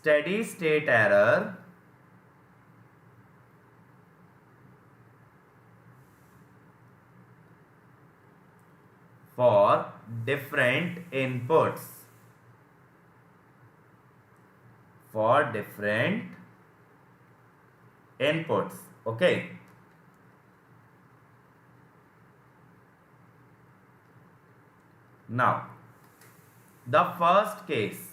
steady state error for different inputs. Okay. Now, the first case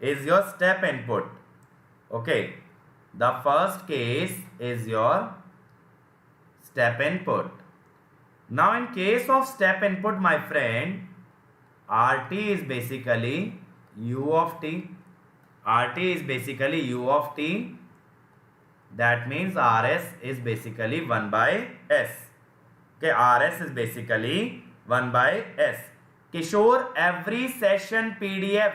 is your step input. Okay, the first case is your step input. Now, in case of step input, my friend, RT is basically U of t. RT is basically U of t. That means RS is basically 1 by S. Okay, RS is basically 1 by S. Kishore, every session PDF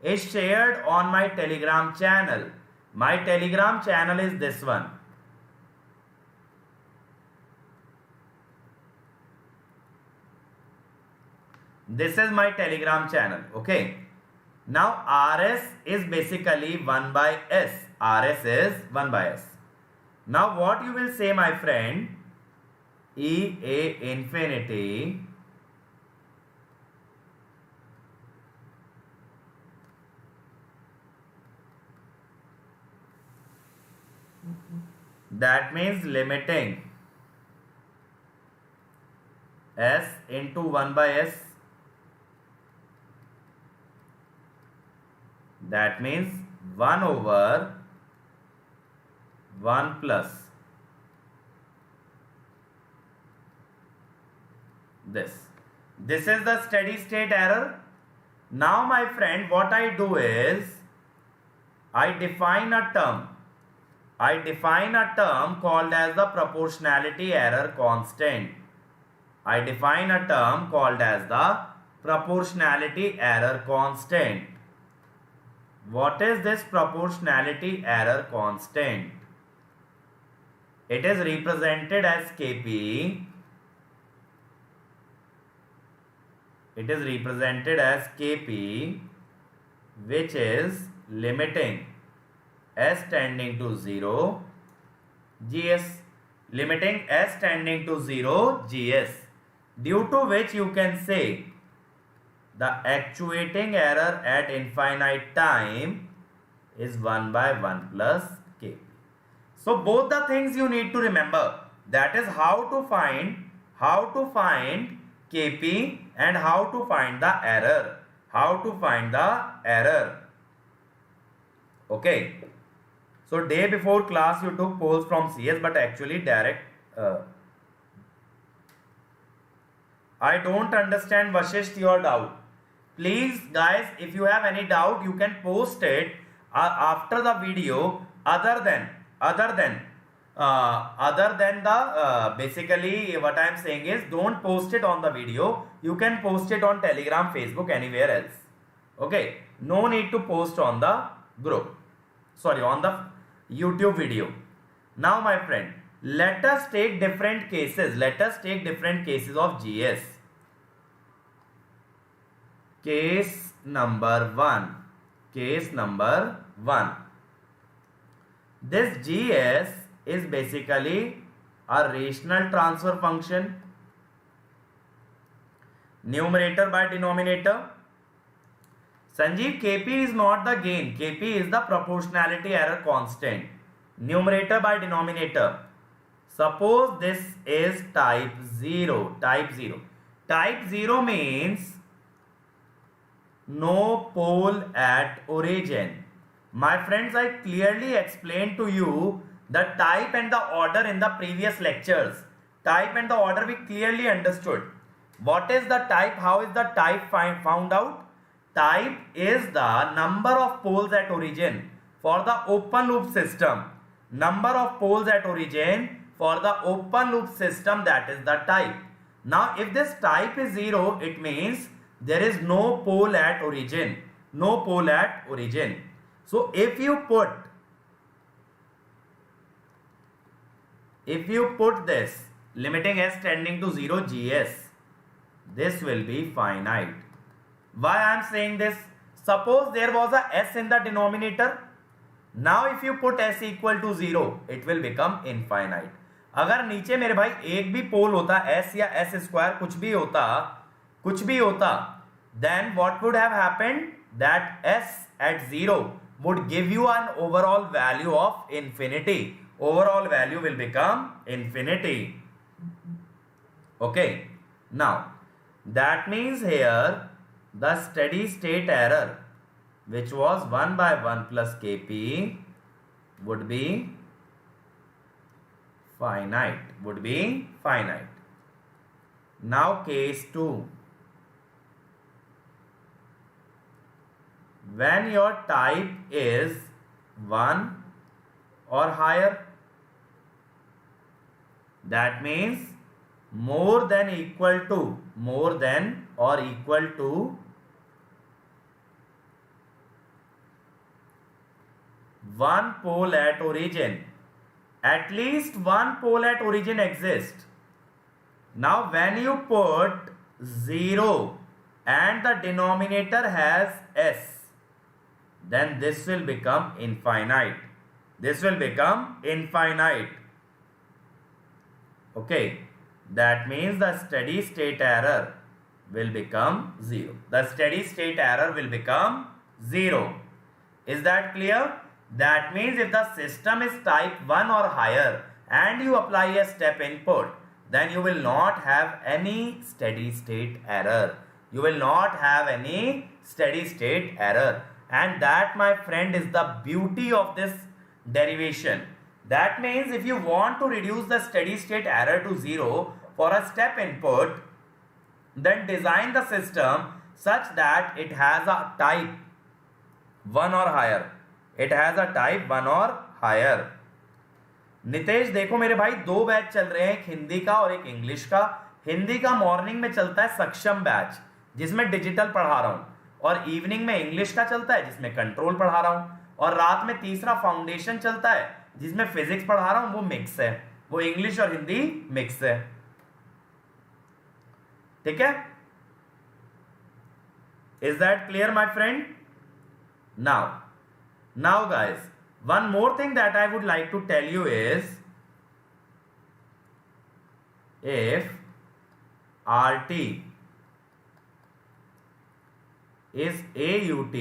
is shared on my Telegram channel. My Telegram channel is this one. This is my Telegram channel. Okay. Now RS is basically 1 by S. RS is 1 by S. Now what you will say, my friend? EA infinity that means limiting S into 1 by S. That means 1 over 1 plus this. This is the steady state error. Now, my friend, what I do is I define a term called as the proportionality error constant. I define a term called as the proportionality error constant. What is this proportionality error constant? It is represented as Kp. It is represented as Kp, which is limiting S tending to 0 Gs. Limiting S tending to 0 Gs. Due to which you can say the actuating error at infinite time is 1 by 1 plus Kp. So both the things you need to remember, that is how to find Kp and how to find the error. Okay. So day before class you took polls from CS, but actually direct. I don't understand, Vashisht, your doubt. Please guys, if you have any doubt, you can post it after the video. Other than the basically what I am saying is, don't post it on the video. You can post it on Telegram, Facebook, anywhere else. Okay, no need to post on the group, sorry, on the YouTube video. Now my friend, let us take different cases of GS. Case number 1. This GS is basically a rational transfer function, numerator by denominator. Sanjeev, Kp is not the gain, Kp is the proportionality error constant, numerator by denominator. Suppose this is type 0. Type 0 means no pole at origin. My friends, I clearly explained to you the type and the order in the previous lectures. Type and the order we clearly understood. What is the type? How is the type found out? Type is the number of poles at origin for the open loop system. Number of poles at origin for the open loop system, that is the type. Now, if this type is 0, it means there is no pole at origin. So, if you put this limiting S tending to 0 GS, This will be finite. Why I am saying this? Suppose there was a s in the denominator. Now if you put s equal to 0, it will become infinite. अगर नीचे मेरे भाई एक भी पोल होता s या s square कुछ भी होता, then what would have happened? That s at 0 would give you an overall value of infinity. Overall value will become infinity. Okay. Now, that means here the steady state error, which was 1 by 1 plus kp, would be finite. Now case 2. When your type is 1 or higher, that means more than or equal to 1 pole at origin. At least one pole at origin exists. Now when you put 0 and the denominator has s, then this will become infinite. Okay. That means the steady state error will become 0. Is that clear? That means if the system is type 1 or higher and you apply a step input, then you will not have any steady state error. And that, my friend, is the beauty of this derivation. That means if you want to reduce the steady state error to 0 for a step input, then design the system such that it has a type 1 or higher. Nitesh देखो मेरे भाई, 2 batch चल रहे हैं, एक हिंदी का और एक इंग्लिश का. हिंदी का मॉर्निंग में चलता है सक्षम बैच, जिसमें डिजिटल पढ़ा रहा हूं, और इवनिंग में इंग्लिश का चलता है जिसमें कंट्रोल पढ़ा रहा हूं, और रात में तीसरा फाउंडेशन चलता है जिसमें फिजिक्स पढ़ा रहा हूं. वो मिक्स है, वो इंग्लिश और हिंदी मिक्स है. ठीक है? Is that clear my friend? Now guys, one more thing that I would like to tell you is, if RT is AUT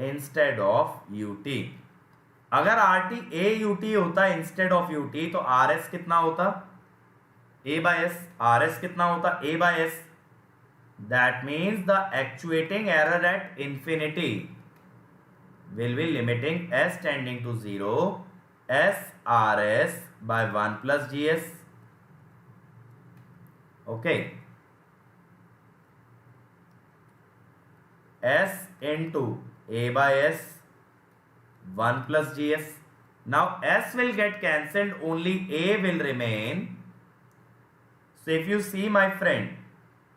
instead of UT, अगर RT AUT होता इंस्टेड ऑफ UT तो RS कितना होता? A by S. RS कितना होता? A by S. That means the actuating error at infinity will be limiting S tending to 0 S RS by 1 plus GS. Okay. S into A by S 1 plus GS. Now S will get cancelled, only A will remain. So if you see, my friend,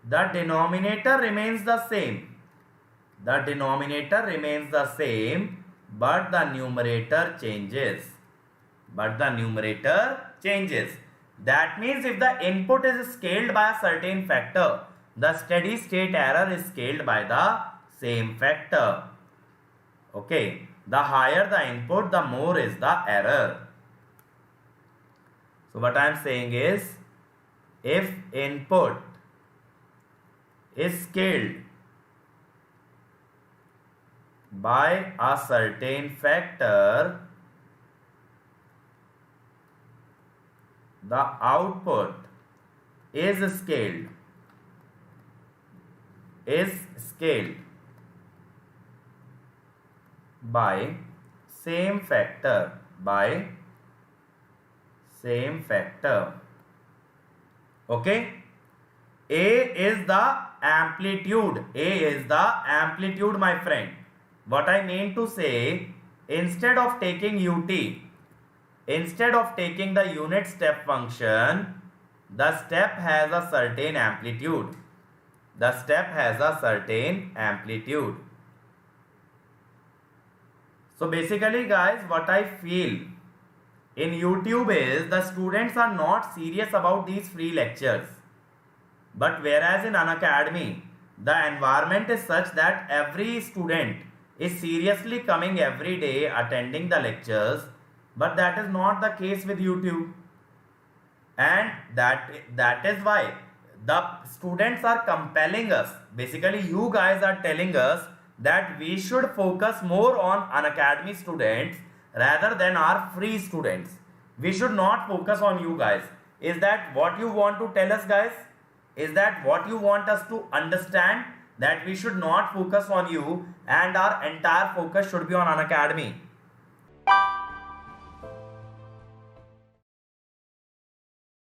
the denominator remains the same. But the numerator changes. That means if the input is scaled by a certain factor, the steady state error is scaled by the same factor. Okay. The higher the input, the more is the error. So what I am saying is, if input is scaled by a certain factor, the output is scaled by same factor. Okay. A is the amplitude, my friend. What I mean to say, instead of taking UT, instead of taking the unit step function, the step has a certain amplitude. So basically guys, what I feel, in YouTube is the students are not serious about these free lectures. But whereas in Unacademy, the environment is such that every student is seriously coming every day attending the lectures, but that is not the case with YouTube. And that is why the students are compelling us. Basically, you guys are telling us that we should focus more on Unacademy students rather than our free students. We should not focus on you guys. Is that what you want to tell us, guys? Is that what you want us to understand? That we should not focus on you and our entire focus should be on Unacademy?